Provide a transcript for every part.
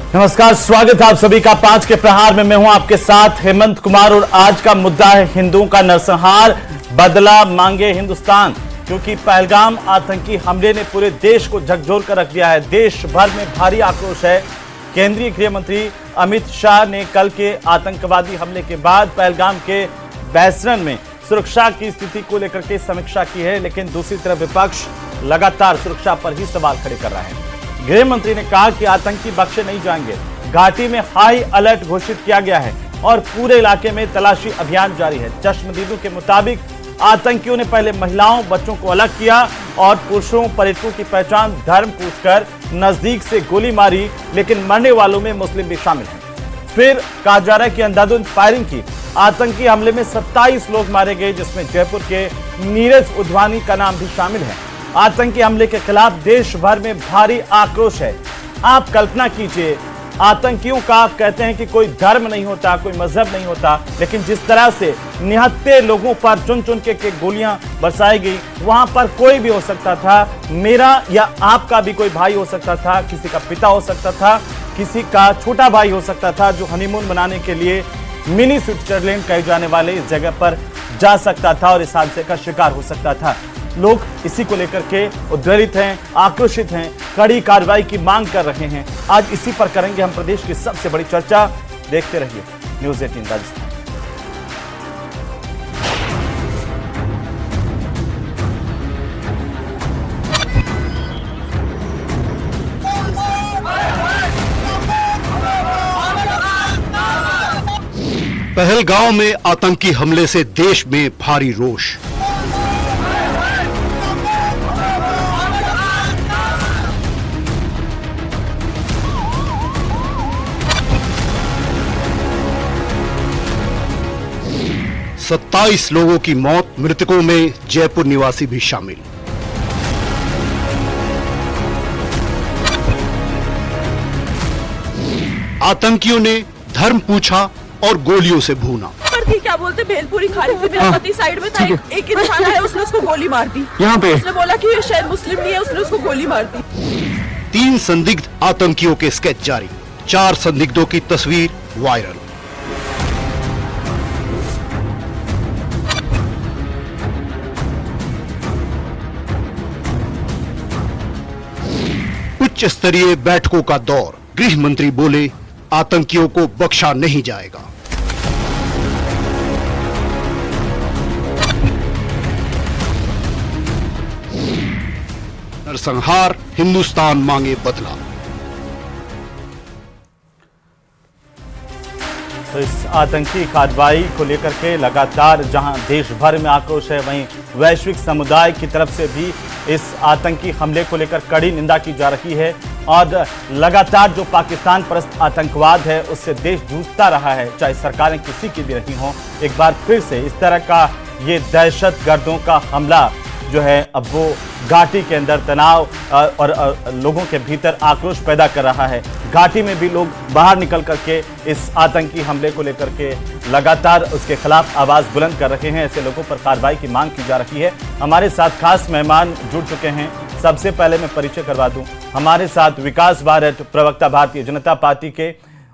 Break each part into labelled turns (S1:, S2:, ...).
S1: नमस्कार, स्वागत है आप सभी का 5 के प्रहार में। मैं हूं आपके साथ हेमंत कुमार और आज का मुद्दा है हिंदुओं का नरसंहार, बदला मांगे हिंदुस्तान। क्योंकि पहलगाम आतंकी हमले ने पूरे देश को झकझोर कर रख दिया है। देश भर में भारी आक्रोश है। केंद्रीय गृह मंत्री अमित शाह ने कल के आतंकवादी हमले के बाद पहलगाम के बैसरन में सुरक्षा की स्थिति को लेकर के समीक्षा की है, लेकिन दूसरी तरफ विपक्ष लगातार सुरक्षा पर ही सवाल खड़े कर रहा है। गृह मंत्री ने कहा कि आतंकी बख्शे नहीं जाएंगे। घाटी में हाई अलर्ट घोषित किया गया है और पूरे इलाके में तलाशी अभियान जारी है। चश्मदीदों के मुताबिक आतंकियों ने पहले महिलाओं बच्चों को अलग किया और पुरुषों पर्यटकों की पहचान धर्म पूछकर नजदीक से गोली मारी, लेकिन मरने वालों में मुस्लिम भी शामिल हैं। फिर कहा जा रहा है कि अंधाधुंध फायरिंग की। आतंकी हमले में 27 लोग मारे गए, जिसमें जयपुर के नीरज उध्वानी का नाम भी शामिल है। आतंकी हमले के खिलाफ देश भर में भारी आक्रोश है। आप कल्पना कीजिए, आतंकियों का कहते हैं कि कोई धर्म नहीं होता, कोई मजहब नहीं होता, लेकिन जिस तरह से निहत्थे लोगों पर चुन चुन के गोलियां बरसाई गई, वहां पर कोई भी हो सकता था। मेरा या आपका भी कोई भाई हो सकता था, किसी का पिता हो सकता था, किसी का छोटा भाई हो सकता था, जो हनीमून मनाने के लिए मिनी स्विट्जरलैंड कहे जाने वाले इस जगह पर जा सकता था और इस हादसे का शिकार हो सकता था। लोग इसी को लेकर के उद्वेलित हैं, आक्रोशित हैं, कड़ी कार्रवाई की मांग कर रहे हैं। आज इसी पर करेंगे हम प्रदेश की सबसे बड़ी चर्चा। देखते रहिए न्यूज़ 18 राजस्थान।
S2: पहलगाम में आतंकी हमले से देश में भारी रोष। सत्ताईस लोगों की मौत, मृतकों में जयपुर निवासी भी शामिल। आतंकियों ने धर्म पूछा और गोलियों से भूना।
S3: क्या बोलते भेलपुरी खाली थी, मेरा पति साइड में था, एक इंसान आया, उसने उसको गोली मार दी। यहाँ पे उसने बोला कि ये शायद मुस्लिम नहीं है, उसने उसको गोली मार दी।
S2: 3 संदिग्ध आतंकियों के स्केच जारी, 4 संदिग्धों की तस्वीर वायरल। उच्च स्तरीय बैठकों का दौर, गृह मंत्री बोले आतंकियों को बख्शा नहीं जाएगा। नरसंहार, हिंदुस्तान मांगे बदला।
S1: तो इस आतंकी कार्रवाई को लेकर के लगातार जहां देश भर में आक्रोश है, वहीं वैश्विक समुदाय की तरफ से भी इस आतंकी हमले को लेकर कड़ी निंदा की जा रही है। और लगातार जो पाकिस्तान परस्त आतंकवाद है, उससे देश जूझता रहा है, चाहे सरकारें किसी की भी रही हों। एक बार फिर से इस तरह का ये दहशतगर्दों का हमला जो है, अब वो घाटी के अंदर तनाव और लोगों के भीतर आक्रोश पैदा कर रहा है। घाटी में भी लोग बाहर निकल करके इस आतंकी हमले को लेकर के लगातार उसके खिलाफ आवाज बुलंद कर रहे हैं। ऐसे लोगों पर कार्रवाई की मांग की जा रही है। हमारे साथ खास मेहमान जुड़ चुके हैं। सबसे पहले मैं परिचय करवा दूं, हमारे साथ विकास भारत, प्रवक्ता भारतीय जनता पार्टी के,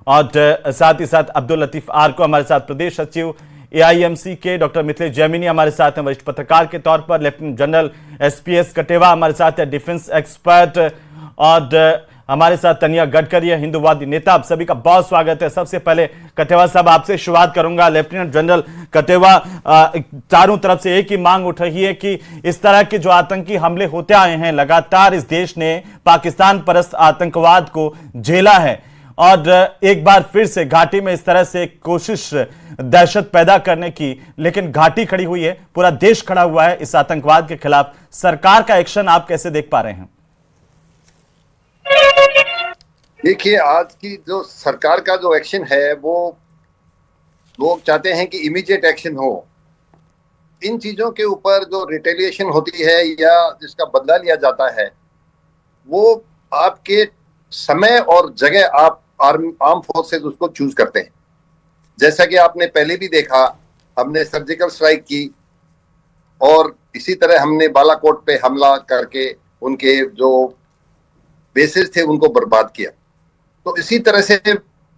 S1: और साथ ही साथ अब्दुल लतीफ आर को, हमारे साथ प्रदेश सचिव एआईएमसी के डॉक्टर मिथिलेश जैमिनी हमारे साथ हैं वरिष्ठ पत्रकार के तौर पर। लेफ्टिनेंट जनरल एसपीएस कटेवा हमारे साथ है, डिफेंस एक्सपर्ट, और हमारे साथ तनिया गडकरी है, हिंदूवादी नेता। आप सभी का बहुत स्वागत है। सबसे पहले कटेवा साहब आपसे शुरुआत करूंगा। लेफ्टिनेंट जनरल कटेवा, चारों तरफ से एक ही मांग उठ रही है कि इस तरह के जो आतंकी हमले होते आए हैं, लगातार इस देश ने पाकिस्तान परस्त आतंकवाद को झेला है, और एक बार फिर से घाटी में इस तरह से कोशिश दहशत पैदा करने की, लेकिन घाटी खड़ी हुई है, पूरा देश खड़ा हुआ है इस आतंकवाद के खिलाफ। सरकार का एक्शन आप कैसे देख पा रहे हैं?
S4: देखिए, आज की जो सरकार का जो एक्शन है, वो लोग चाहते हैं कि इमीडिएट एक्शन हो। इन चीजों के ऊपर जो रिटेलिएशन होती है या जिसका बदला लिया जाता है, वो आपके समय और जगह आप आर्म फोर्सेस उसको चूज करते हैं। जैसा कि आपने पहले भी देखा, हमने सर्जिकल स्ट्राइक की और इसी तरह हमने बालाकोट पे हमला करके उनके जो बेसिस थे उनको बर्बाद किया। तो इसी तरह से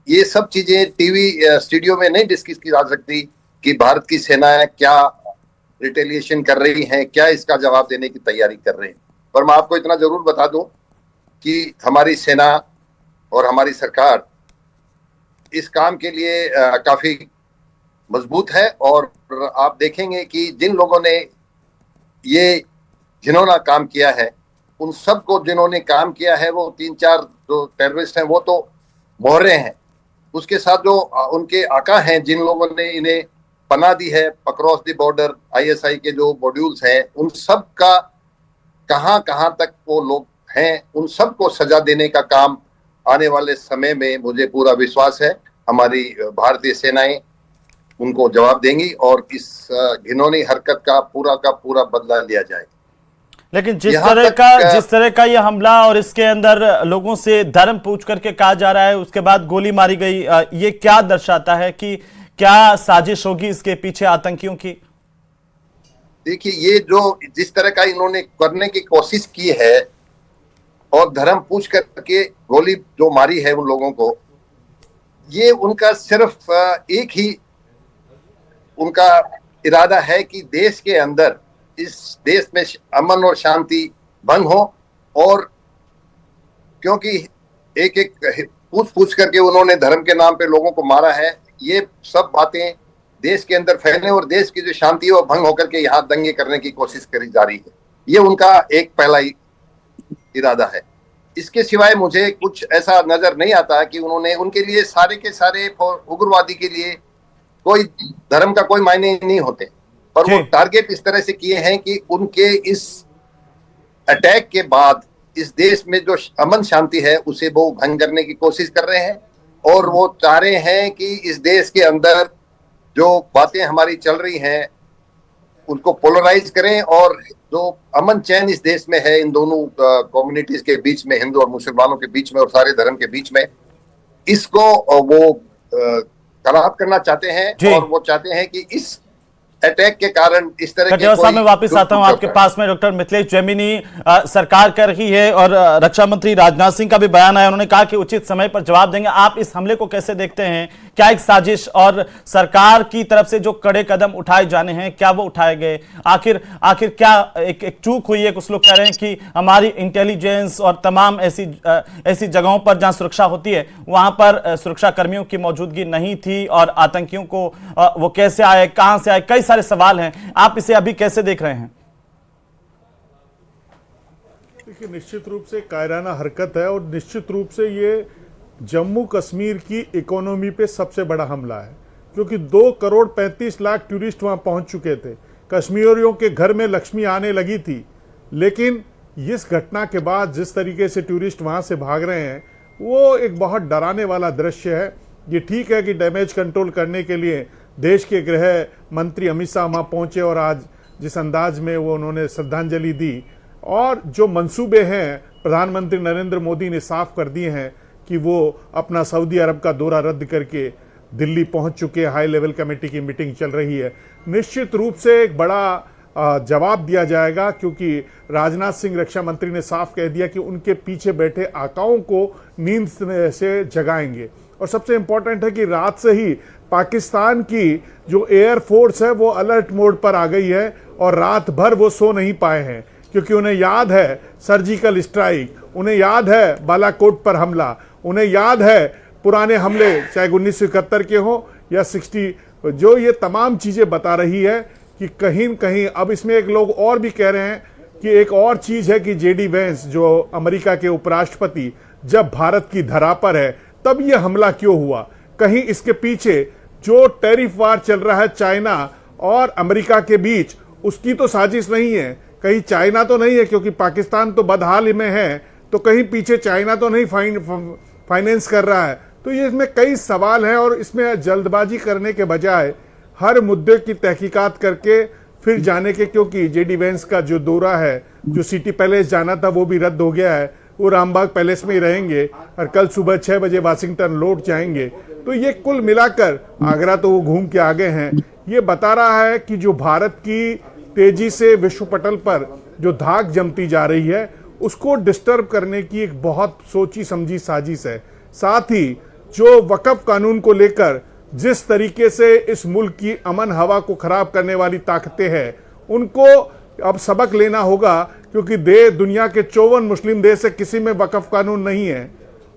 S4: ये सब चीजें टीवी स्टूडियो में नहीं डिस्कस की जा सकती कि भारत की सेनाएं क्या रिटेलिएशन कर रही हैं, क्या इसका जवाब देने की तैयारी कर रहे हैं। पर मैं आपको इतना जरूर बता दूं कि हमारी सेना और हमारी सरकार इस काम के लिए काफी मजबूत है। और आप देखेंगे कि जिन लोगों ने ये जिन्होंने काम किया है, उन सबको जिन्होंने काम किया है, वो 3-4 जो टेररिस्ट हैं वो तो मोहरे हैं। उसके साथ जो उनके आका हैं, जिन लोगों ने इन्हें पनाह दी है अक्रॉस द बॉर्डर, आईएसआई के जो मॉड्यूल्स हैं, उन सब का कहां कहां तक वो लोग हैं, उन सबको सजा देने का काम आने वाले समय में मुझे पूरा विश्वास है हमारी भारतीय सेनाएं उनको जवाब देंगी और इस घिनौनी हरकत का पूरा बदला लिया जाएगा।
S1: लेकिन जिस तरह का ये हमला और इसके अंदर लोगों से धर्म पूछ करके कहा जा रहा है, उसके बाद गोली मारी गई, ये क्या दर्शाता है कि क्या साजिश होगी इसके पीछे आतंकियों की?
S4: देखिए, ये जो जिस तरह का इन्होंने करने की कोशिश की है और धर्म पूछ करके गोली जो मारी है उन लोगों को, ये उनका सिर्फ एक ही उनका इरादा है कि देश के अंदर, इस देश में अमन और शांति भंग हो। और क्योंकि एक एक पूछ करके उन्होंने धर्म के नाम पे लोगों को मारा है, ये सब बातें देश के अंदर फैलने और देश की जो शांति है वो भंग होकर के यहाँ दंगे करने की कोशिश करी जा रही है। ये उनका एक पहला ही इरादा है। इसके सिवाय मुझे कुछ ऐसा नजर नहीं आता कि उन्होंने, उनके लिए सारे के सारे उग्रवादी के लिए कोई धर्म का कोई मायने नहीं होते, पर वो टारगेट इस तरह से किए हैं कि उनके इस अटैक के बाद इस देश में जो अमन शांति है उसे वो भंग करने की कोशिश कर रहे हैं। और वो चाह रहे हैं कि इस देश के अंदर जो बातें हमारी चल रही हैं उनको पोलराइज करें और जो अमन चैन इस देश में है इन दोनों कम्युनिटीज के बीच में, हिंदू और मुसलमानों के बीच में और सारे धर्म के बीच में, इसको वो खराब करना चाहते हैं। और वो चाहते हैं कि इस अटैक के कारण इस तरह के
S1: साहब मैं वापस आता हूं आपके पास में। डॉक्टर मिथिलेश जैमिनी, सरकार कर रही है और रक्षा मंत्री राजनाथ सिंह का भी बयान आया, उन्होंने कहा कि उचित समय पर जवाब देंगे। आप इस हमले को कैसे देखते हैं? क्या एक साजिश और सरकार की तरफ से जो कड़े कदम उठाए जाने हैं, क्या वो उठाए गए? आखिर क्या एक चूक हुई है? कुछ लोग कह रहे हैं कि हमारी इंटेलिजेंस और तमाम ऐसी जगहों पर जहां सुरक्षा होती है वहां पर सुरक्षा कर्मियों की मौजूदगी नहीं थी और आतंकियों को वो कैसे आए, कहां से आए, कई सारे सवाल हैं। आप इसे अभी कैसे देख रहे हैं?
S5: देखिए, निश्चित रूप से कायराना हरकत है और निश्चित रूप से ये जम्मू कश्मीर की इकोनॉमी पे सबसे बड़ा हमला है, क्योंकि 2,35,00,000 टूरिस्ट वहां पहुंच चुके थे। कश्मीरियों के घर में लक्ष्मी आने लगी थी, लेकिन इस घटना के बाद जिस तरीके से टूरिस्ट वहां से भाग रहे हैं वो एक बहुत डराने वाला दृश्य है। ये ठीक है कि डैमेज कंट्रोल करने के लिए देश के गृह मंत्री अमित शाह वहाँ पहुँचे और आज जिस अंदाज में वो उन्होंने श्रद्धांजलि दी, और जो मंसूबे हैं प्रधानमंत्री नरेंद्र मोदी ने साफ कर दिए हैं कि वो अपना सऊदी अरब का दौरा रद्द करके दिल्ली पहुंच चुके हैं। हाई लेवल कमेटी की मीटिंग चल रही है। निश्चित रूप से एक बड़ा जवाब दिया जाएगा, क्योंकि राजनाथ सिंह रक्षा मंत्री ने साफ कह दिया कि उनके पीछे बैठे आकाओं को नींद से जगाएंगे। और सबसे इंपॉर्टेंट है कि रात से ही पाकिस्तान की जो एयर फोर्स है वो अलर्ट मोड पर आ गई है और रात भर वो सो नहीं पाए हैं, क्योंकि उन्हें याद है सर्जिकल स्ट्राइक, उन्हें याद है बालाकोट पर हमला, उन्हें याद है पुराने हमले चाहे 1971 के हो या 60, जो ये तमाम चीज़ें बता रही है कि कहीं न कहीं अब इसमें एक लोग और भी कह रहे हैं कि एक और चीज़ है कि जेडी वेंस जो अमेरिका के उपराष्ट्रपति जब भारत की धरा पर है तब ये हमला क्यों हुआ? कहीं इसके पीछे जो टैरिफ वार चल रहा है चाइना और अमेरिका के बीच, उसकी तो साजिश नहीं है? कहीं चाइना तो नहीं है, क्योंकि पाकिस्तान तो बदहाल में है, तो कहीं पीछे चाइना तो नहीं फाइनेंस कर रहा है? तो ये इसमें कई सवाल हैं और इसमें जल्दबाजी करने के बजाय हर मुद्दे की तहकीकात करके फिर जाने के, क्योंकि जेडी वेंस का जो दौरा है, जो सिटी पैलेस जाना था वो भी रद्द हो गया है, वो रामबाग पैलेस में ही रहेंगे और कल सुबह 6 बजे वाशिंगटन लौट जाएंगे। तो ये कुल मिलाकर, आगरा तो वो घूम के आ गए हैं, ये बता रहा है कि जो भारत की तेजी से विश्व पटल पर जो धाक जमती जा रही है उसको डिस्टर्ब करने की एक बहुत सोची समझी साजिश है। साथ ही जो वक्फ कानून को लेकर जिस तरीके से इस मुल्क की अमन हवा को खराब करने वाली ताकतें हैं, उनको अब सबक लेना होगा, क्योंकि दुनिया के 54 मुस्लिम देश से किसी में वक्फ कानून नहीं है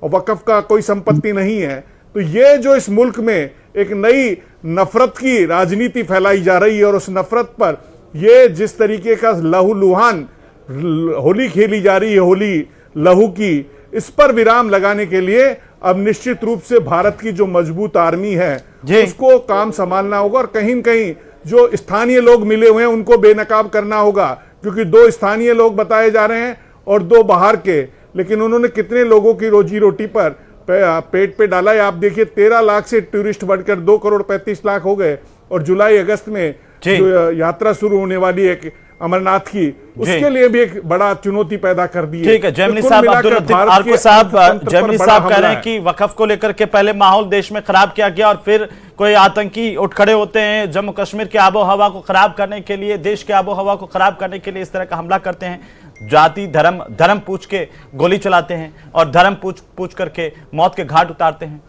S5: और वक्फ का कोई संपत्ति नहीं है। तो ये जो इस मुल्क में एक नई नफरत की राजनीति फैलाई जा रही है और उस नफरत पर ये जिस तरीके का लहूलुहान होली खेली जा रही है, होली लहू की, इस पर विराम लगाने के लिए अब निश्चित रूप से भारत की जो मजबूत आर्मी है उसको काम संभालना होगा और कहीं न कहीं जो स्थानीय लोग मिले हुए हैं उनको बेनकाब करना होगा, क्योंकि 2 स्थानीय लोग बताए जा रहे हैं और 2 बाहर के, लेकिन उन्होंने कितने लोगों की रोजी रोटी पर पेट पे डाला है। आप देखिए 13 लाख से टूरिस्ट बढ़कर 2 करोड़ 35 लाख हो गए और जुलाई अगस्त में जो यात्रा शुरू होने वाली है अमरनाथ की, उसके लिए भी एक बड़ा चुनौती पैदा कर दी है।
S1: ठीक है, जैमिनी साहब, अब्दुल लतीफ आरको साहब, जैमिनी साहब कह रहे हैं कि वक्फ को लेकर के पहले माहौल देश में खराब किया गया और फिर कोई आतंकी उठ खड़े होते हैं, जम्मू कश्मीर के आबो हवा को खराब करने के लिए, देश के आबो हवा को खराब करने के लिए इस तरह का हमला करते हैं, जाति धर्म पूछ के गोली चलाते हैं और धर्म पूछ करके मौत के घाट उतारते हैं।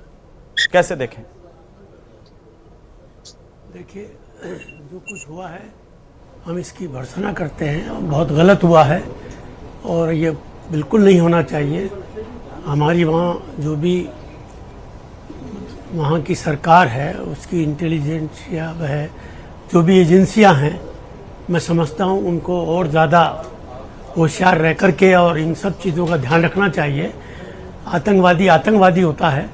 S1: कैसे देखें?
S6: देखिए, जो कुछ हुआ है हम इसकी भर्त्सना करते हैं, बहुत गलत हुआ है और ये बिल्कुल नहीं होना चाहिए। हमारी वहाँ जो भी वहाँ की सरकार है, उसकी इंटेलिजेंस या वह जो भी एजेंसियां हैं, मैं समझता हूँ उनको और ज़्यादा होशियार रह करके और इन सब चीज़ों का ध्यान रखना चाहिए। आतंकवादी होता है,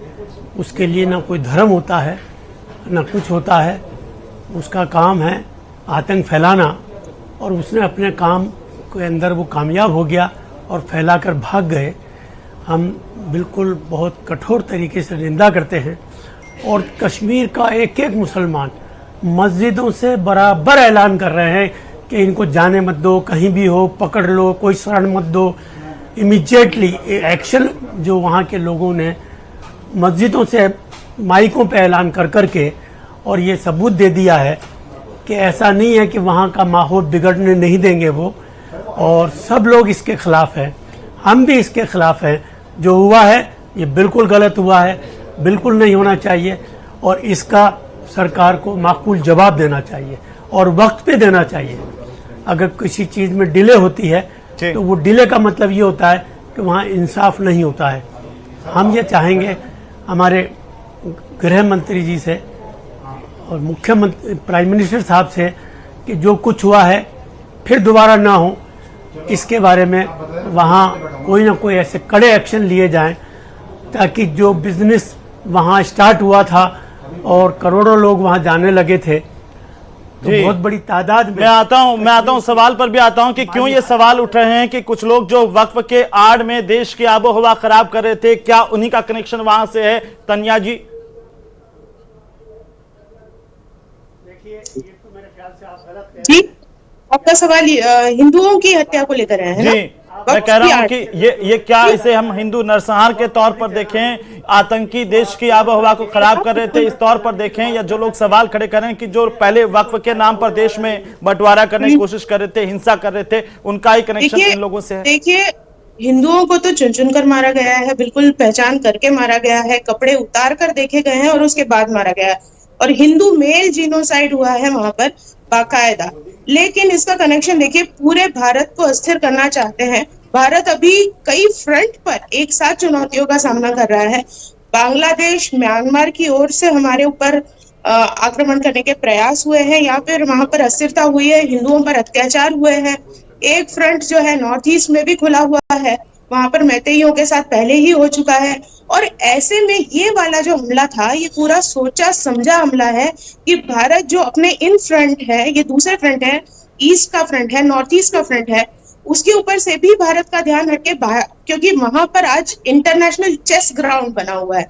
S6: उसके लिए ना कोई धर्म होता है ना कुछ होता है, उसका काम है आतंक फैलाना और उसने अपने काम के अंदर वो कामयाब हो गया और फैलाकर भाग गए। हम बिल्कुल बहुत कठोर तरीके से निंदा करते हैं और कश्मीर का एक एक मुसलमान मस्जिदों से बराबर ऐलान कर रहे हैं कि इनको जाने मत दो, कहीं भी हो पकड़ लो, कोई शरण मत दो। इमीडिएटली एक्शन जो वहाँ के लोगों ने मस्जिदों से माइकों पे ऐलान कर करके और ये सबूत दे दिया है कि ऐसा नहीं है कि वहाँ का माहौल बिगड़ने नहीं देंगे वो, और सब लोग इसके खिलाफ हैं, हम भी इसके खिलाफ हैं। जो हुआ है ये बिल्कुल गलत हुआ है, बिल्कुल नहीं होना चाहिए और इसका सरकार को माकूल जवाब देना चाहिए और वक्त पे देना चाहिए। अगर किसी चीज़ में डिले होती है तो वो डिले का मतलब ये होता है कि वहाँ इंसाफ नहीं होता है। हम ये चाहेंगे हमारे गृह मंत्री जी से और मुख्यमंत्री प्राइम मिनिस्टर साहब से कि जो कुछ हुआ है फिर दोबारा ना हो, इसके बारे में वहाँ कोई ना कोई ऐसे कड़े एक्शन लिए जाएं ताकि जो बिजनेस वहाँ स्टार्ट हुआ था और करोड़ों लोग वहाँ जाने लगे थे, तो बहुत बड़ी तादाद में।
S1: मैं आता हूं सवाल पर भी आता हूं कि क्यों ये सवाल उठ रहे हैं कि कुछ लोग जो वक्फ के आड़ में देश की आबो हवा खराब कर रहे थे, क्या उन्हीं का कनेक्शन वहां से है? तन्या जी,
S3: जी आपका सवाल हिंदुओं की हत्या को लेकर है ना?
S1: जी मैं कह रहा हूं कि ये क्या इसे हम हिंदू नरसंहार के तौर पर देखें, आतंकी देश की आबो हवा को खराब कर रहे थे इस तौर पर देखें, या जो लोग सवाल खड़े कर रहे हैं कि जो पहले वक्फ के नाम पर देश में बंटवारा करने की कोशिश कर रहे थे, हिंसा कर रहे थे, उनका ही कनेक्शन इन लोगों से है?
S3: देखिए, हिंदुओं को तो चुन चुन कर मारा गया है, बिल्कुल पहचान करके मारा गया है, कपड़े उतार कर देखे गए हैं और उसके बाद मारा गया है और हिंदू मेल जीनोसाइड हुआ है वहां पर बाकायदा। लेकिन इसका कनेक्शन देखिए, पूरे भारत को अस्थिर करना चाहते हैं। भारत अभी कई फ्रंट पर एक साथ चुनौतियों का सामना कर रहा है। बांग्लादेश, म्यांमार की ओर से हमारे ऊपर आक्रमण करने के प्रयास हुए हैं, या फिर वहां पर अस्थिरता हुई है, हिंदुओं पर अत्याचार हुए हैं। एक फ्रंट जो है नॉर्थ ईस्ट में भी खुला हुआ है, वहां पर मैतेइयों के साथ पहले ही हो चुका है। और ऐसे में ये वाला जो हमला था, ये पूरा सोचा समझा हमला है कि भारत जो अपने इन फ्रंट है, ये दूसरे फ्रंट है, ईस्ट का फ्रंट है, नॉर्थ ईस्ट का फ्रंट है, उसके ऊपर से भी भारत का ध्यान हटके, क्योंकि वहां पर आज इंटरनेशनल चेस ग्राउंड बना हुआ है,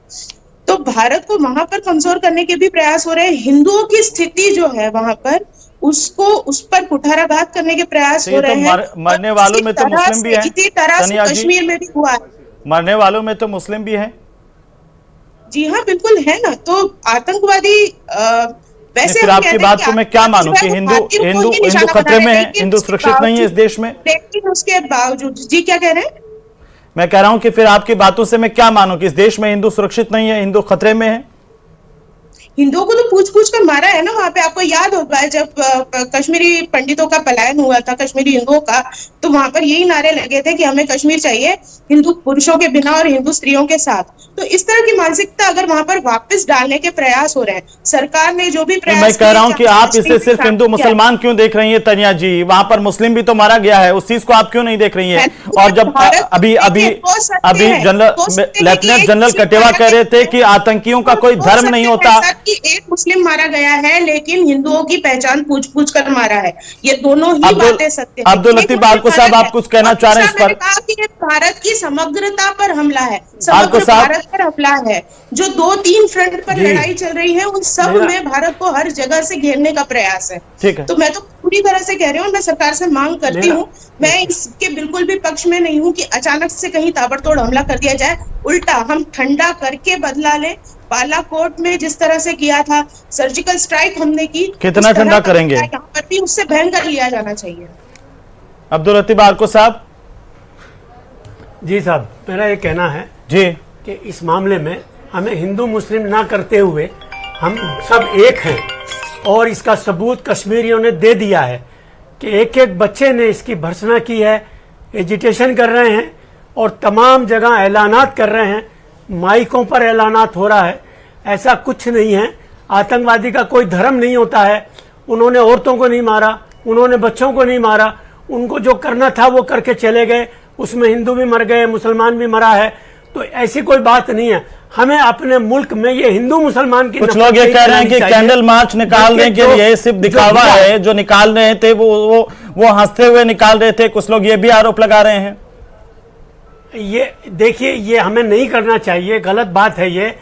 S3: तो भारत को वहां पर कमजोर करने के भी प्रयास हो रहे हैं। हिंदुओं की स्थिति जो है वहां पर, उसको उस पर कुठाराघात करने के प्रयास हो रहे हैं।
S1: मरने वालों में तो मुस्लिम भी हैं,
S3: इसी तरह से कश्मीर में भी हुआ है।
S1: मरने वालों में तो मुस्लिम भी हैं।
S3: जी हाँ, बिल्कुल है ना। तो आतंकवादी वैसे
S1: फिर आपकी बात को मैं क्या मानूं कि हिंदू खतरे में है, हिंदू सुरक्षित नहीं है इस देश में?
S3: लेकिन उसके बावजूद, जी क्या कह रहे हैं?
S1: मैं कह रहा हूं कि फिर आपकी बातों से मैं क्या मानूं कि इस देश में हिंदू सुरक्षित नहीं है, हिंदू खतरे में है?
S3: हिंदुओं को तो पूछ पूछ कर मारा है ना वहां पे। आपको याद होगा जब कश्मीरी पंडितों का पलायन हुआ था, कश्मीरी हिंदुओं का, तो वहां पर यही नारे लगे थे कि हमें कश्मीर चाहिए हिंदू पुरुषों के बिना और हिंदू स्त्रियों के साथ। तो इस तरह की मानसिकता अगर वहां पर वापस डालने के प्रयास हो रहे हैं, सरकार ने जो भी प्रयास
S1: मैं कह रहा हूं कि आप इसे सिर्फ हिंदू मुसलमान क्यों देख रही है तनिया जी? वहां पर मुस्लिम भी तो मारा गया है, उस चीज को आप क्यों नहीं देख रही है? और जब अभी लेफ्टिनेंट जनरल कटेवा कह रहे थे कि आतंकियों का कोई धर्म नहीं होता।
S3: एक मुस्लिम मारा गया है लेकिन हिंदुओं की पहचान पूछ पूछ कर मारा है, ये दोनों ही बातें सत्य है।
S1: अब्दुल लतीफ बालको साहब, आप कुछ कहना चाह रहे हैं इस पर?
S3: कहा कि ये भारत की समग्रता पर हमला है, समग्र भारत पर हमला है। जो 2-3 फ्रंट पर लड़ाई चल रही है उन सब में भारत को हर जगह से घेरने का प्रयास है।
S1: ठीक है,
S3: तो मैं तो पूरी तरह से कह रही हूँ, मैं सरकार से मांग करती हूँ, मैं इसके बिल्कुल भी पक्ष में नहीं हूँ कि अचानक से कहीं ताबड़तोड़ हमला कर दिया जाए। उल्टा हम ठंडा करके बदला ले। बालाकोट में जिस तरह से किया था, सर्जिकल स्ट्राइक हमने की,
S1: कितना ठंडा करेंगे?
S3: यहाँ पर भी उससे भयंकर लिया जाना चाहिए।
S1: अब्दुल लतीफ बालको साहब।
S6: जी साहब, मेरा ये कहना है
S1: जी
S6: कि इस मामले में हमें हिंदू मुस्लिम ना करते हुए हम सब एक हैं, और इसका सबूत कश्मीरियों ने दे दिया है कि एक एक बच्चे ने इसकी भर्त्सना की है, एजिटेशन कर रहे हैं और तमाम जगह ऐलानात कर रहे हैं, माइकों पर ऐलानात हो रहा है। ऐसा कुछ नहीं है, आतंकवादी का कोई धर्म नहीं होता है। उन्होंने औरतों को नहीं मारा, उन्होंने बच्चों को नहीं मारा, उनको जो करना था वो करके चले गए, उसमें हिंदू भी मर गए, मुसलमान भी मरा है। तो ऐसी कोई बात नहीं है। हमें अपने मुल्क में ये हिंदू मुसलमान की,
S1: कुछ लोग ये कह रहे हैं कि कैंडल मार्च निकालने के लिए सिर्फ दिखावा है, जो निकाल रहे थे वो हंसते हुए निकाल रहे थे। कुछ लोग ये भी आरोप लगा रहे हैं।
S6: ये देखिए, ये हमें नहीं करना चाहिए, गलत बात है ये,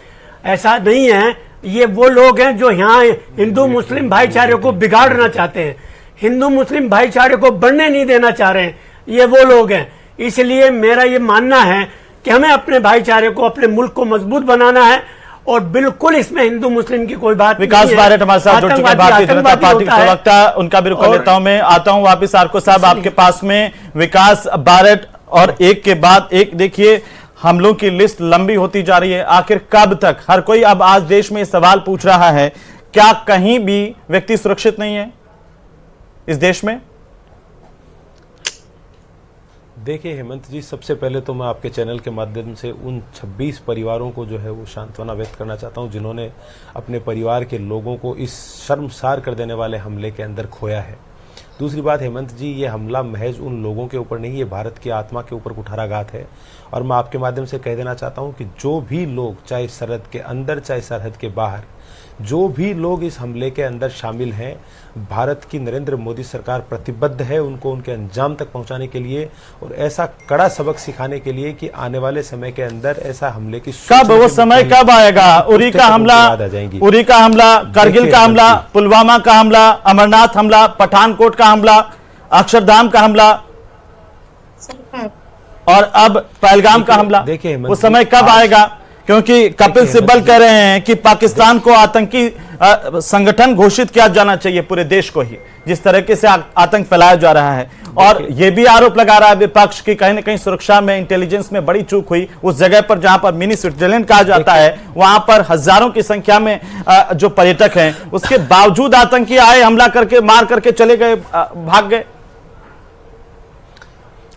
S6: ऐसा नहीं है। ये वो लोग हैं जो यहाँ हिंदू मुस्लिम भाईचारे को बिगाड़ना चाहते हैं, हिंदू मुस्लिम भाईचारे को बढ़ने नहीं देना चाह रहे हैं, ये वो लोग हैं। इसलिए मेरा ये मानना है कि हमें अपने भाईचारे को, अपने मुल्क को मजबूत बनाना है, और बिल्कुल इसमें हिंदू मुस्लिम की कोई बात नहीं है।
S1: विकास बारेट हमारे साथ जुड़ चुके हैं, भारतीय जनता पार्टी के प्रवक्ता, उनका भी रुख लेता हूं। मैं आता हूं वापिस आरको साहब आपके पास में। विकास बारेट, और एक के बाद एक देखिए हमलों की लिस्ट लंबी होती जा रही है। आखिर कब तक? हर कोई अब आज देश में सवाल पूछ रहा है, क्या कहीं भी व्यक्ति सुरक्षित नहीं है इस देश में?
S7: देखिए हेमंत जी, सबसे पहले तो मैं आपके चैनल के माध्यम से उन 26 परिवारों को जो है वो सांत्वना व्यक्त करना चाहता हूं जिन्होंने अपने परिवार के लोगों को इस शर्मसार कर देने वाले हमले के अंदर खोया है। दूसरी बात हेमंत जी, ये हमला महज उन लोगों के ऊपर नहीं, ये भारत की आत्मा के ऊपर कुठाराघात है। और मैं आपके माध्यम से कह देना चाहता हूं कि जो भी लोग, चाहे सरहद के अंदर चाहे सरहद के बाहर, जो भी लोग इस हमले के अंदर शामिल हैं, भारत की नरेंद्र मोदी सरकार प्रतिबद्ध है उनको उनके अंजाम तक पहुंचाने के लिए, और ऐसा कड़ा सबक सिखाने के लिए कि आने वाले समय के अंदर ऐसा हमले की
S1: कब, वो समय कब आएगा? उरी का हमला, उरी का हमला, करगिल का हमला, पुलवामा का हमला, अमरनाथ हमला, पठानकोट का हमला, अक्षरधाम का हमला, और अब पहलगाम का हमला।
S7: देखिए
S1: वो समय कब आएगा? क्योंकि कपिल सिब्बल कह रहे हैं कि पाकिस्तान को आतंकी संगठन घोषित किया जाना चाहिए, पूरे देश को ही, जिस तरीके से आतंक फैलाया जा रहा है। और यह भी आरोप लगा रहा है विपक्ष की कहीं ना कहीं सुरक्षा में, इंटेलिजेंस में बड़ी चूक हुई। उस जगह पर जहां पर मिनी स्विट्जरलैंड कहा जाता है, वहां पर हजारों की संख्या में जो पर्यटक हैं, उसके बावजूद आतंकी आए, हमला करके, मार करके चले गए, भाग गए।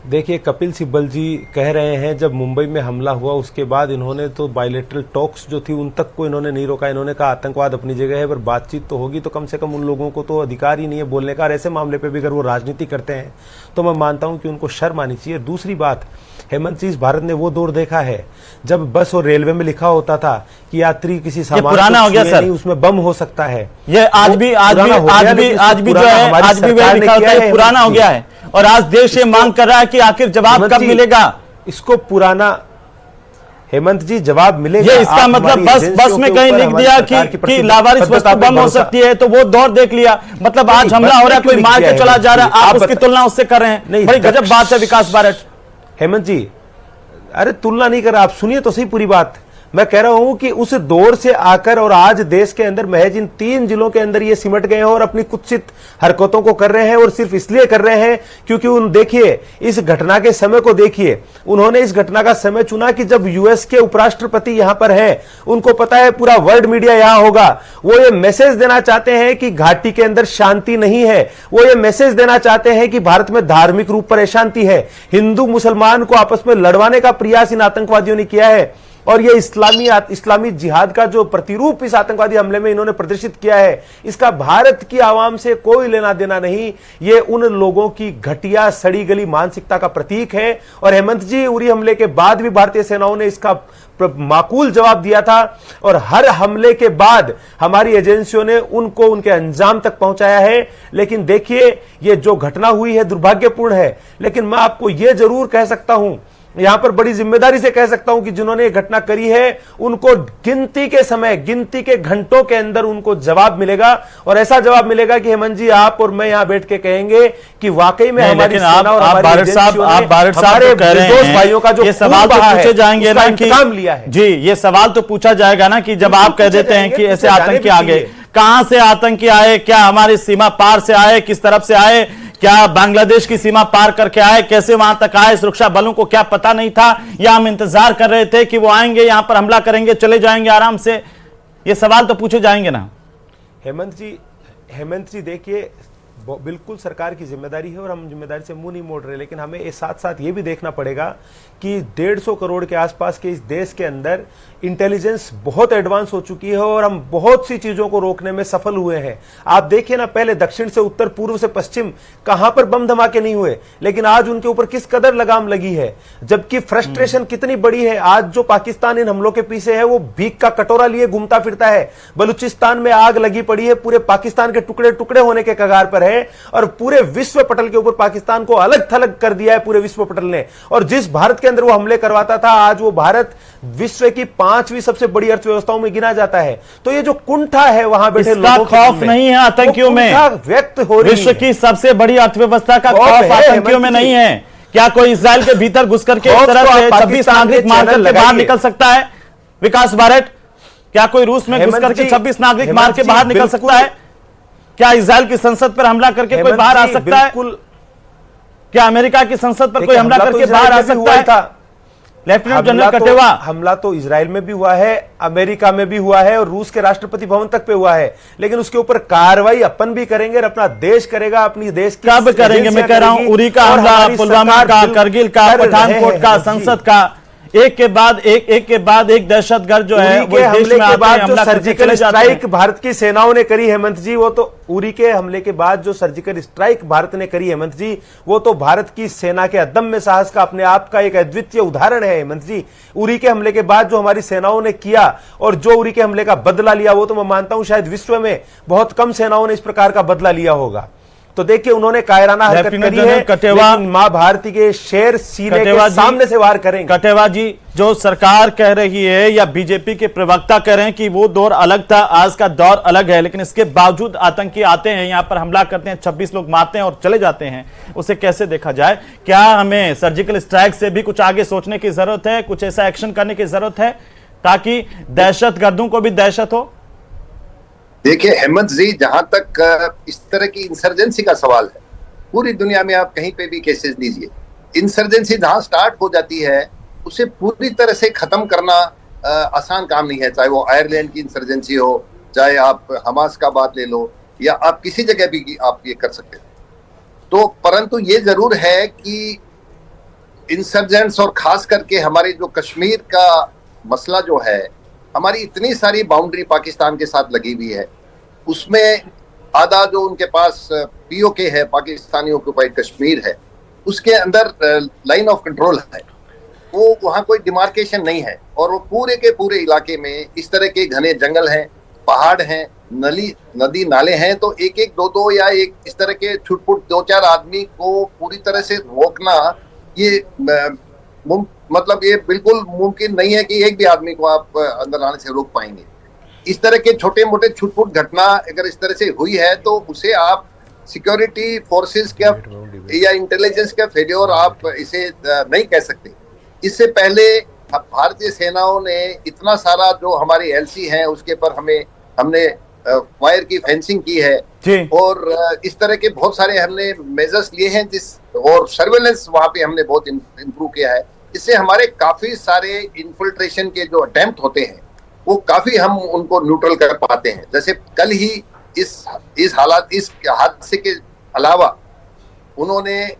S7: देखिए, कपिल सिब्बल जी कह रहे हैं जब मुंबई में हमला हुआ उसके बाद इन्होंने तो बायलैटरल टॉक्स जो थी उन तक को इन्होंने नहीं रोका। इन्होंने कहा आतंकवाद अपनी जगह है, पर बातचीत तो होगी, तो कम से कम उन लोगों को तो अधिकार ही नहीं है बोलने का। और ऐसे मामले पे भी अगर वो राजनीति करते हैं तो मैं मानता हूं कि उनको शर्म आनी चाहिए। दूसरी बात, हेमंत जी, इस भारत ने वो दौर देखा है जब बस और रेलवे में लिखा होता था कि यात्री किसी सामान
S1: पुराना हो गया सर,
S7: उसमें बम हो सकता है।
S1: ये आज भी जो है, आज भी वह लिखा होता है, पुराना हो गया है। और आज देश ये मांग कर रहा है कि आखिर जवाब कब मिलेगा?
S7: इसको पुराना, हेमंत जी, जवाब मिलेगा।
S1: ये इसका मतलब बस में कहीं लिख दिया कि लावारिस वस्तु बम हो सकती है, तो वो दौर देख लिया। मतलब आज हमला हो रहा है, कोई मार के चला जा रहा है, आप उसकी तुलना उससे कर रहे हैं। बड़ी गजब बात है विकास बारेट।
S7: हेमंत जी, अरे तुलना नहीं कर रहा, आप सुनिए तो सही पूरी बात। मैं कह रहा हूं कि उस दौर से आकर और आज देश के अंदर महज इन 3 जिलों के अंदर ये सिमट गए हैं और अपनी कुत्सित हरकतों को कर रहे हैं, और सिर्फ इसलिए कर रहे हैं क्योंकि उन देखिए इस घटना के समय को देखिए, उन्होंने इस घटना का समय चुना कि जब यूएस के उपराष्ट्रपति यहां पर हैं, उनको पता है पूरा वर्ल्ड मीडिया यहां होगा, वो ये मैसेज देना चाहते हैं कि घाटी के अंदर शांति नहीं है, वो ये मैसेज देना चाहते हैं कि भारत में धार्मिक रूप पर अशांति है, हिंदू मुसलमान को आपस में लड़वाने का प्रयास इन आतंकवादियों ने किया है, और ये इस्लामी जिहाद का जो प्रतिरूप इस आतंकवादी हमले में इन्होंने प्रदर्शित किया है, इसका भारत की आवाम से कोई लेना देना नहीं। ये उन लोगों की घटिया सड़ी गली मानसिकता का प्रतीक है। और हेमंत जी, उरी हमले के बाद भी भारतीय सेनाओं ने इसका माकूल जवाब दिया था, और हर हमले के बाद हमारी एजेंसियों ने उनको उनके अंजाम तक पहुंचाया है। लेकिन देखिए, ये जो घटना हुई है दुर्भाग्यपूर्ण है, लेकिन मैं आपको यह जरूर कह सकता हूं, यहां पर बड़ी जिम्मेदारी से कह सकता हूं कि जिन्होंने ये घटना करी है उनको गिनती के घंटों के अंदर उनको जवाब मिलेगा, और ऐसा जवाब मिलेगा कि हेमंत जी, आप और मैं यहां बैठ के कहेंगे कि वाकई में हमारी सेना और हमारी हमारे निर्दोष भाइयों का जो
S1: ये सवाल तो पूछे जाएंगे ना कि
S7: काम लिया है।
S1: जी, ये सवाल तो पूछा जाएगा ना कि जब आप कह देते हैं कि ऐसे आतंकी आ गए, कहां से आतंकी आए, क्या हमारी सीमा पार से आए, किस तरफ से आए, क्या बांग्लादेश की सीमा पार करके आए, कैसे वहां तक आए, सुरक्षा बलों को क्या पता नहीं था, या हम इंतजार कर रहे थे कि वो आएंगे, यहां पर हमला करेंगे, चले जाएंगे आराम से? ये सवाल तो पूछे जाएंगे ना।
S7: हेमंत जी देखिए, बिल्कुल सरकार की जिम्मेदारी है और हम जिम्मेदारी से मुंह नहीं मोड़ रहे, लेकिन हमें इस साथ साथ ये भी देखना पड़ेगा कि 150 करोड़ के आसपास के इस देश के अंदर इंटेलिजेंस बहुत एडवांस हो चुकी है और हम बहुत सी चीजों को रोकने में सफल हुए हैं। आप देखिए ना, पहले दक्षिण से उत्तर, पूर्व से पश्चिम कहां पर बम धमाके नहीं हुए, लेकिन आज उनके ऊपर किस कदर लगाम लगी है, जबकि फ्रस्ट्रेशन कितनी बड़ी है। आज जो पाकिस्तान इन हमलों के पीछे है वो भीख का कटोरा लिए घूमता फिरता है। बलूचिस्तान में आग लगी पड़ी है, पूरे पाकिस्तान के टुकड़े टुकड़े होने के कगार पर है, और पूरे विश्व पटल के ऊपर पाकिस्तान को अलग थलग कर दिया है पूरे विश्व पटल ने। और जिस भारत के अंदर वो हमले करवाता था, आज वो भारत विश्व की 5वीं सबसे बड़ी अर्थव्यवस्थाओं में गिना जाता है। तो ये जो कुंठा है वहां बैठे लोगों के
S1: खौफ नहीं है आतंकियों में,
S7: व्यक्त हो रही है।
S1: विश्व की सबसे बड़ी अर्थव्यवस्था का खौफ आतंकियों में नहीं है। क्या कोई इस्राएल के भीतर घुस करके इस तरह से 26 नागरिक मार करके बाहर निकल सकता है? विकास बारेट, क्या कोई रूस में घुस करके 26 नागरिक मार के बाहर निकल सकता है? क्या इस्राएल की संसद पर हमला करके कोई बाहर आ सकता है? क्या अमेरिका की संसद पर कोई हमला करके बाहर आ सकता है? लेफ्टिनेंट जनरल कटेवा,
S7: हमला तो इजराइल में भी हुआ है, अमेरिका में भी हुआ है, और रूस के राष्ट्रपति भवन तक पे हुआ है, लेकिन उसके ऊपर कार्रवाई अपन भी करेंगे और अपना देश करेगा, अपनी देश की
S1: कब करेंगे? मैं कह रहा हूं, उरी का हमला, पुलवामा का, करगिल का, पठानकोट का, संसद का, एक के बाद एक दहशतगर्द जो है
S7: वो हमले के बाद जो सर्जिकल स्ट्राइक भारत की सेनाओं ने करी हेमंत जी, वो तो उरी के हमले के बाद जो सर्जिकल स्ट्राइक भारत ने करी हेमंत जी, वो तो भारत की सेना के अदम्य साहस का अपने आप का एक अद्वितीय उदाहरण है हेमंत जी। उरी के हमले के बाद जो हमारी सेनाओं ने किया और जो उरी के हमले का बदला लिया, वो तो मैं मानता हूं शायद विश्व में बहुत कम सेनाओं ने इस प्रकार का बदला लिया होगा। तो देखिए, उन्होंने कायराना हरकत करी है, लेकिन मां भारती के शेर सीने के सामने से वार करेंगे।
S1: कटेवा जी, जो सरकार कह रही है या बीजेपी के प्रवक्ता कह रहे हैं कि वो दौर अलग था, आज का दौर अलग है, लेकिन इसके बावजूद आतंकी आते हैं, यहां पर हमला करते हैं, 26 लोग मारते हैं और चले जाते हैं, उसे कैसे देखा जाए? क्या हमें सर्जिकल स्ट्राइक से भी कुछ आगे सोचने की जरूरत है, कुछ ऐसा एक्शन करने की जरूरत है ताकि दहशतगर्दों को भी दहशत हो?
S4: देखिए हेमंत जी, जहां तक इस तरह की इंसर्जेंसी का सवाल है, पूरी दुनिया में आप कहीं पे भी केसेस लीजिए, इंसर्जेंसी जहां स्टार्ट हो जाती है उसे पूरी तरह से खत्म करना आसान काम नहीं है। चाहे वो आयरलैंड की इंसर्जेंसी हो, चाहे आप हमास का बात ले लो, या आप किसी जगह भी आप ये कर सकते हैं। तो परंतु ये जरूर है कि इंसर्जेंट्स और खास करके हमारे जो कश्मीर का मसला जो है, हमारी इतनी सारी बाउंड्री पाकिस्तान के साथ लगी हुई है, उसमें आधा जो उनके पास पीओके है, पाकिस्तानी ऑक्युपाइड कश्मीर है, उसके अंदर लाइन ऑफ कंट्रोल है, वो वहाँ कोई डिमार्केशन नहीं है, और वो पूरे के पूरे इलाके में इस तरह के घने जंगल हैं, पहाड़ हैं, नदी नाले हैं। तो एक एक दो या एक इस तरह के छुटपुट 2-4 आदमी को पूरी तरह से रोकना, ये मतलब ये बिल्कुल मुमकिन नहीं है कि एक भी आदमी को आप अंदर आने से रोक पाएंगे। इस तरह के छोटे मोटे छुटपुट घटना अगर इस तरह से हुई है तो उसे आप सिक्योरिटी फोर्सेस का या इंटेलिजेंस का फेल्योर आप इसे नहीं कह सकते। इससे पहले भारतीय सेनाओं ने इतना सारा जो हमारी एलसी है उसके पर हमने वायर की फेंसिंग की है और इस तरह के बहुत सारे हमने मेजर्स लिए हैं और सर्वेलेंस वहां पे हमने बहुत इम्प्रूव किया है। इससे हमारे काफी सारे इन्फिल्ट्रेशन के जो अटेम्प्ट होते हैं वो काफी हम उनको न्यूट्रल कर पाते हैं। जैसे कल ही इस हादसे के अलावा उन्होंने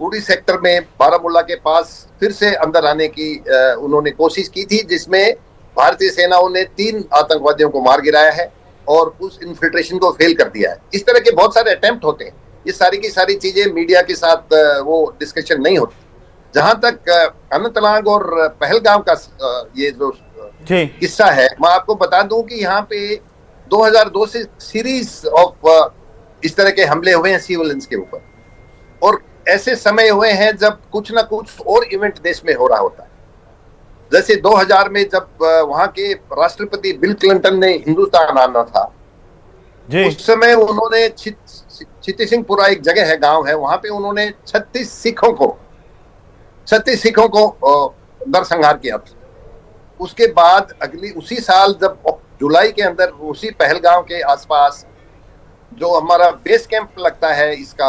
S4: उड़ी सेक्टर में बारामूला के पास फिर से अंदर आने की उन्होंने कोशिश की थी, जिसमें भारतीय सेनाओं ने 3 आतंकवादियों को मार गिराया है और उस इन्फिल्ट्रेशन को फेल कर दिया है। इस तरह के बहुत सारे अटेम्प्ट होते हैं। ये सारी की सारी चीजें मीडिया के साथ वो डिस्कशन नहीं होती। जहां तक अनंतनाग और पहलगाम का ये जो किस्सा है, मैं आपको बता दूं कि यहाँ पे 2002 से सीरीज ऑफ इस तरह के हमले हुए हैं सिविलियंस के ऊपर, और ऐसे समय हुए हैं जब कुछ ना कुछ और इवेंट देश में हो रहा होता है। जैसे 2000 में जब वहां के राष्ट्रपति बिल क्लिंटन ने हिंदुस्तान आना था, उस समय उन्होंने चित्ती सिंहपुरा एक जगह है, गांव है, वहां पे उन्होंने 36 सिखों को नरसंहार किया था। उसके बाद उसी साल जब जुलाई के अंदर उसी पहलगाम के आसपास जो हमारा बेस कैंप लगता है इसका,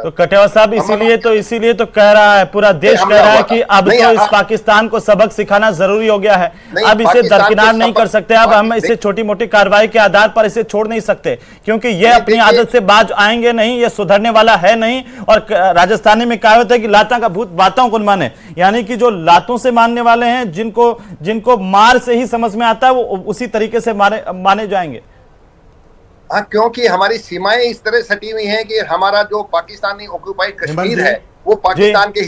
S1: तो कटेवा साहब इसीलिए तो कह रहा है, पूरा देश कह रहा है कि अब तो इस पाकिस्तान को सबक सिखाना जरूरी हो गया है। अब इसे दरकिनार नहीं कर सकते। अब हम इसे छोटी मोटी कार्रवाई के आधार पर इसे छोड़ नहीं सकते, क्योंकि ये अपनी आदत से बाज आएंगे नहीं, ये सुधरने वाला है नहीं। और राजस्थानी में कहावत है कि लाता का भूत बातों को माने, यानी कि जो लातों से मानने वाले हैं, जिनको मार से ही समझ में आता है, वो उसी तरीके से माने जाएंगे।
S4: हाँ, क्योंकि हमारी सीमाएं इस तरह सटी हुई हैं कि हमारा जो पाकिस्तानी ऑक्युपाइड कश्मीर है वो पाकिस्तान के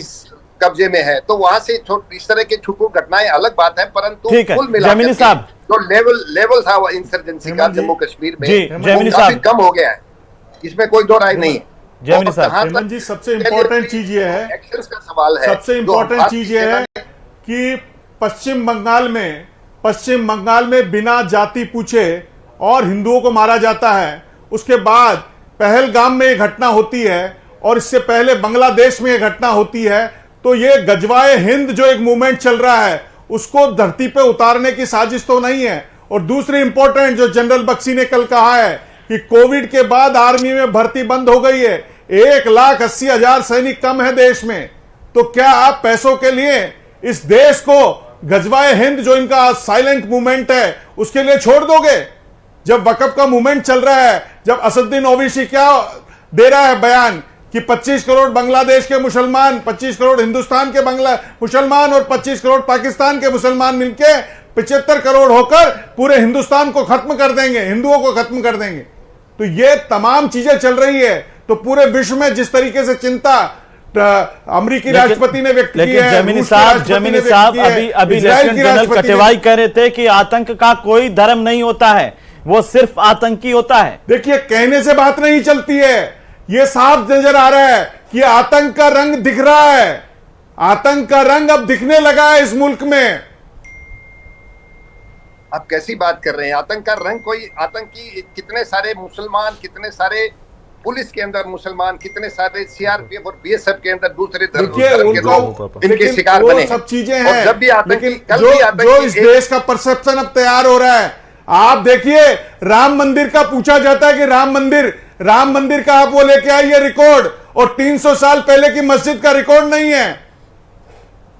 S4: कब्जे में है, तो वहां से इस तरह के छुटू घटनाएं अलग बात है, परंतु कुल मिलाकर जो लेवल था वो इंसर्जेंसी का जम्मू कश्मीर में काफी कम हो गया है, इसमें कोई दो राय नहीं है।
S5: हेमंत जी, सबसे इम्पोर्टेंट चीज ये है,
S4: एक्शंस का सवाल है,
S5: सबसे इम्पोर्टेंट चीज ये है कि पश्चिम बंगाल में बिना जाति पूछे और हिंदुओं को मारा जाता है। उसके बाद पहलगाम में ये घटना होती है और इससे पहले बांग्लादेश में ये घटना होती है। तो ये गजवाए हिंद जो एक मूवमेंट चल रहा है उसको धरती पे उतारने की साजिश तो नहीं है। और दूसरी इंपॉर्टेंट जो जनरल बख्शी ने कल कहा है कि कोविड के बाद आर्मी में भर्ती बंद हो गई है, 1,80,000 सैनिक कम है देश में। तो क्या आप पैसों के लिए इस देश को गजवाए हिंद जो इनका साइलेंट मूवमेंट है उसके लिए छोड़ दोगे? जब वकफ का मूवमेंट चल रहा है, जब असदुद्दीन ओवैसी क्या दे रहा है बयान कि 25 करोड़ बांग्लादेश के मुसलमान, 25 करोड़ हिंदुस्तान के मुसलमान और 25 करोड़ पाकिस्तान के मुसलमान मिलके 75 करोड़ होकर पूरे हिंदुस्तान को खत्म कर देंगे, हिंदुओं को खत्म कर देंगे। तो ये तमाम चीजें चल रही है। तो पूरे विश्व में जिस तरीके से चिंता अमेरिकी राष्ट्रपति ने व्यक्त की है,
S1: जमीनी साहब अभी लेफ्टिनेंट जनरल कटेवाई कह रहे थे कि आतंक का कोई धर्म नहीं होता है, वो सिर्फ आतंकी होता है।
S5: देखिए, कहने से बात नहीं चलती है, ये साफ नजर आ रहा है कि आतंक का रंग दिख रहा है। आतंक का रंग अब दिखने लगा है इस मुल्क में।
S4: आप कैसी बात कर रहे हैं? आतंक का रंग कोई आतंकी, कितने सारे मुसलमान, कितने सारे पुलिस के अंदर मुसलमान, कितने सारे सीआरपीएफ और बीएसएफ के अंदर दूसरे धर्म के लोग इनके शिकार बने।
S5: सब चीजें हैं,
S4: जब भी आतंकी,
S5: जो इस देश का परसेप्शन अब तैयार हो रहा है। आप देखिए, राम मंदिर का पूछा जाता है कि राम मंदिर का आप वो लेके आइए रिकॉर्ड, और 300 साल पहले की मस्जिद का रिकॉर्ड नहीं है।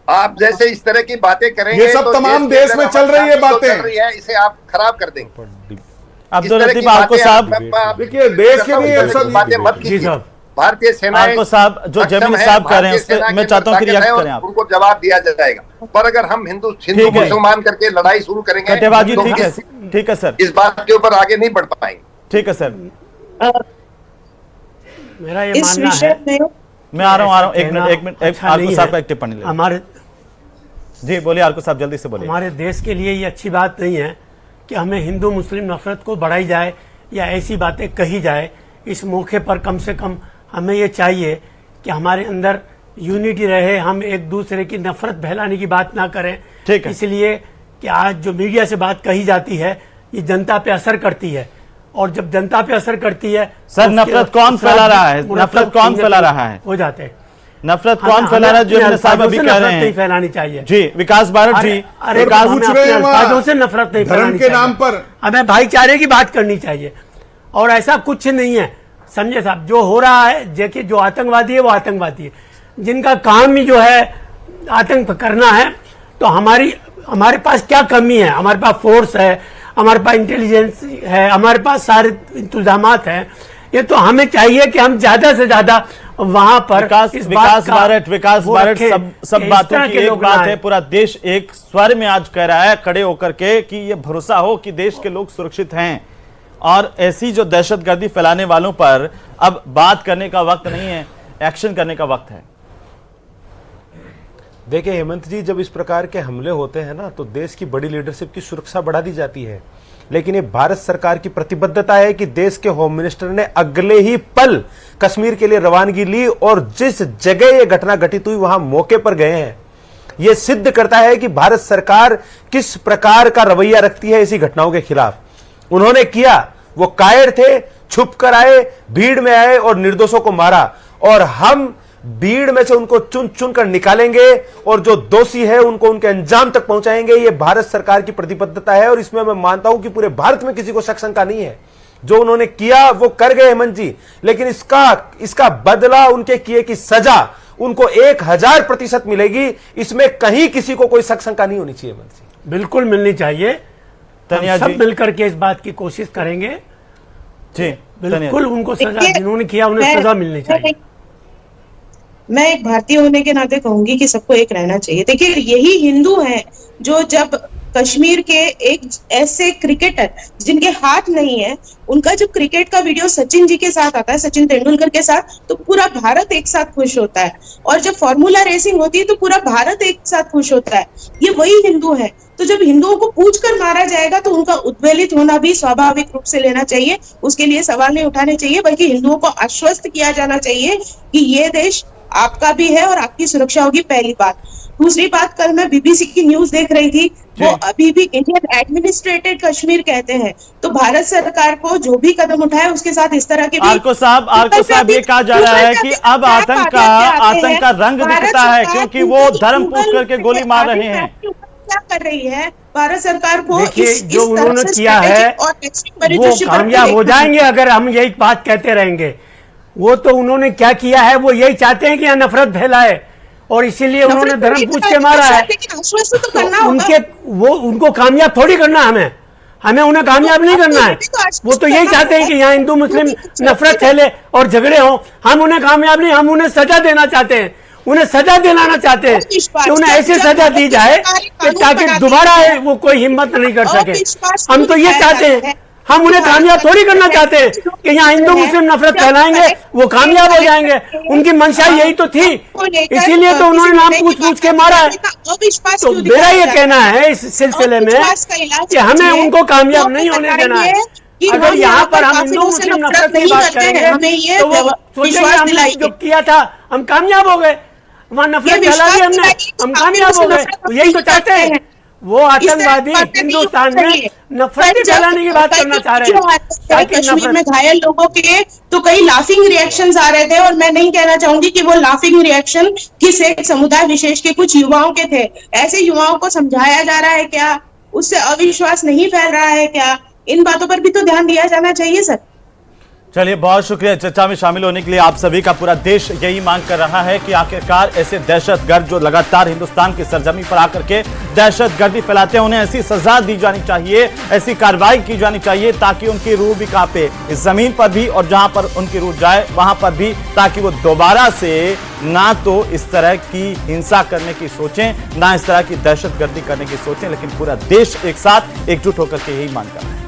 S4: आप जैसे इस तरह की बातें करेंगे,
S5: ये सब तो तमाम देश में चल रही है बातें,
S4: इसे आप खराब कर देंगे।
S1: अब्दुल लतीफ आपको साहब,
S5: देखिए, देश के लिए सब
S4: बातें मत कीजिए। भारतीय सेना
S1: आपको साहब जो जमीनी साहब कह रहे हैं उस पर मैं चाहता हूं कि रिएक्ट करें आप।
S4: उनको जवाब दिया जाएगा, पर अगर हम हिंदू मुसलमान करके लड़ाई शुरू करेंगे,
S1: ठीक है सर,
S4: इस बात के ऊपर आगे नहीं बढ़ पाएंगे।
S1: ठीक है सर,
S6: मेरा ये मानना है,
S1: मैं आ रहा हूँ, एक मिनट आरको साहब का एक टिप्पणी ले।
S6: हमारे
S1: जी बोलिए आरको साहब, जल्दी से बोलिए।
S6: हमारे देश के लिए ये अच्छी बात नहीं है कि हमें हिंदू मुस्लिम नफरत को बढ़ाई जाए या ऐसी बातें कही जाए। इस मौके पर कम से कम हमें ये चाहिए कि हमारे अंदर यूनिटी रहे, हम एक दूसरे की नफरत फैलाने की बात ना करें।
S1: ठीक है।
S6: इसलिए कि आज जो मीडिया से बात कही जाती है ये जनता पे असर करती है, और जब जनता पे असर करती है
S1: सर, नफरत कौन फैला रहा है? नफरत कौन फैला रहा है?
S6: हो जाते हैं।
S1: नफरत कौन फैला रहा है, जो इमरान साहब अभी कह रहे हैं?
S6: नहीं फैलानी चाहिए
S1: जी विकास भारत जी,
S6: अरे
S1: विकास
S6: हमें
S5: पूछ रहे हैं
S6: अपने
S5: वहाँ
S6: अल्फाजों से नफरत नहीं
S5: धर्म
S6: फैलानी
S5: के
S6: चाहिए।
S5: नाम पर
S6: हमें भाईचारे की बात करनी चाहिए और ऐसा कुछ नहीं है। समझे साहब, जो हो रहा है, देखिए जो आतंकवादी है वो आतंकवादी है, जिनका काम ही जो है आतंक करना है, तो हमारे पास क्या कमी है? हमारे पास फोर्स है, हमारे पास इंटेलिजेंस है, हमारे पास सारे इंतजामात हैं। ये तो हमें चाहिए कि हम ज्यादा से ज्यादा वहां पर
S1: विकास भारत सब बातों की एक बात है, पूरा देश एक स्वर में आज कह रहा है खड़े होकर के कि ये भरोसा हो कि देश के लोग सुरक्षित हैं, और ऐसी जो दहशतगर्दी फैलाने वालों पर अब बात करने का वक्त नहीं है, एक्शन करने का वक्त है।
S7: देखिए हेमंत जी, जब इस प्रकार के हमले होते हैं ना, तो देश की बड़ी लीडरशिप की सुरक्षा बढ़ा दी जाती है, लेकिन ये भारत सरकार की प्रतिबद्धता है कि देश के होम मिनिस्टर ने अगले ही पल कश्मीर के लिए रवानगी ली और जिस जगह ये घटना घटित हुई वहां मौके पर गए हैं। ये सिद्ध करता है कि भारत सरकार किस प्रकार का रवैया रखती है ऐसी घटनाओं के खिलाफ। उन्होंने किया, वो कायर थे, छुप कर आए, भीड़ में आए और निर्दोषों को मारा, और हम भीड़ में से उनको चुन चुन कर निकालेंगे और जो दोषी है उनको उनके अंजाम तक पहुंचाएंगे। ये भारत सरकार की प्रतिबद्धता है और इसमें मैं मानता हूं कि पूरे भारत में किसी को शक शंका नहीं है। जो उन्होंने किया वो कर गए हेमंत जी, लेकिन इसका बदला, उनके किए की सजा उनको 1000% मिलेगी। इसमें कहीं किसी को कोई शक शंका नहीं होनी चाहिए हेमंत जी।
S6: बिल्कुल मिलनी चाहिए।
S1: तनिया
S6: सब
S1: जी
S6: मिलकर के इस बात की कोशिश करेंगे
S1: जी,
S6: बिल्कुल उनको सजा, जिन्होंने किया उन्हें सजा मिलनी चाहिए।
S3: मैं एक भारतीय होने के नाते कहूंगी कि सबको एक रहना चाहिए। देखिए यही हिंदू हैं जो जब कश्मीर के एक ऐसे क्रिकेटर जिनके हाथ नहीं है, उनका जब क्रिकेट का वीडियो सचिन जी के साथ आता है, सचिन तेंदुलकर के साथ, तो पूरा भारत एक साथ खुश होता है। और जब फॉर्मूला रेसिंग होती है तो पूरा भारत एक साथ खुश होता है। ये वही हिंदू है। तो जब हिंदुओं को पूछ कर मारा जाएगा तो उनका उद्वेलित होना भी स्वाभाविक रूप से लेना चाहिए, उसके लिए सवाल नहीं उठाने चाहिए, बल्कि हिंदुओं को आश्वस्त किया जाना चाहिए कि ये देश आपका भी है और आपकी सुरक्षा होगी, पहली बात। दूसरी बात, कल मैं बीबीसी की न्यूज देख रही थी, वो अभी भी इंडियन एडमिनिस्ट्रेटेड कश्मीर कहते हैं। तो भारत सरकार को जो भी कदम उठाए उसके साथ इस तरह के
S1: आर्को साहब ये कहा जा रहा है कि अब आतंक का रंग दिखता है, क्योंकि वो धर्म पूछ करके गोली मार रहे हैं।
S3: क्या कर रही है भारत सरकार को?
S6: देखिए जो उन्होंने किया है वो कामयाब हो जाएंगे अगर हम यही बात कहते रहेंगे। वो तो उन्होंने क्या किया है, वो यही चाहते हैं कि यहाँ नफरत फैलाए, और इसीलिए उन्होंने धर्म पूछ के मारा है। तो उनको कामयाब थोड़ी करना, हमें उन्हें कामयाब नहीं करना है। वो तो यही चाहते हैं कि यहाँ हिंदू मुस्लिम नफरत फैले और झगड़े हो। हम उन्हें कामयाब नहीं, हम उन्हें सजा देना चाहते हैं, उन्हें सजा दिलाना चाहते हैं कि उन्हें ऐसी सजा दी जाए कि ताकि दोबारा वो कोई हिम्मत नहीं कर सके। हम तो ये चाहते हैं, हम उन्हें कामयाब थोड़ी करना चाहते हैं कि यहाँ हिंदू मुस्लिम नफरत फैलाएंगे, वो कामयाब हो जाएंगे। उनकी मंशा यही तो थी, इसीलिए तो उन्होंने नाम पूछ के मारा है। तो मेरा ये कहना है इस सिलसिले में कि हमें उनको कामयाब नहीं होने देना है। अगर यहाँ पर हम हिंदू मुस्लिम नफरत की बात करेंगे तो वो सोचेंगे हमने जो किया था हम कामयाब हो गए, वहाँ नफरत फैला दी हमने, हम कामयाब हो गए। यही तो चाहते हैं वो आतंकवादी हिंदुस्तान में नफरत फैलाने की बात करना चाह रहे हैं।
S3: कश्मीर में घायल लोगों के तो कई लाफिंग रिएक्शंस आ रहे थे, और मैं नहीं कहना चाहूंगी कि वो लाफिंग रिएक्शन किस एक समुदाय विशेष के कुछ युवाओं के थे। ऐसे युवाओं को समझाया जा रहा है क्या? उससे अविश्वास नहीं फैल रहा है क्या? इन बातों पर भी तो ध्यान दिया जाना चाहिए सर।
S1: चलिए, बहुत शुक्रिया चर्चा में शामिल होने के लिए आप सभी का। पूरा देश यही मांग कर रहा है कि आखिरकार ऐसे दहशतगर्द जो लगातार हिंदुस्तान की सरजमी पर आकर के दहशतगर्दी फैलाते हैं, उन्हें ऐसी सजा दी जानी चाहिए, ऐसी कार्रवाई की जानी चाहिए ताकि उनकी रूह भी कांपे इस जमीन पर भी, और जहां पर उनकी रूह जाए वहां पर भी, ताकि वो दोबारा से ना तो इस तरह की हिंसा करने की सोचें, ना इस तरह की दहशतगर्दी करने की सोचें, लेकिन पूरा देश एक साथ एकजुट होकर के यही मांग कर रहा है।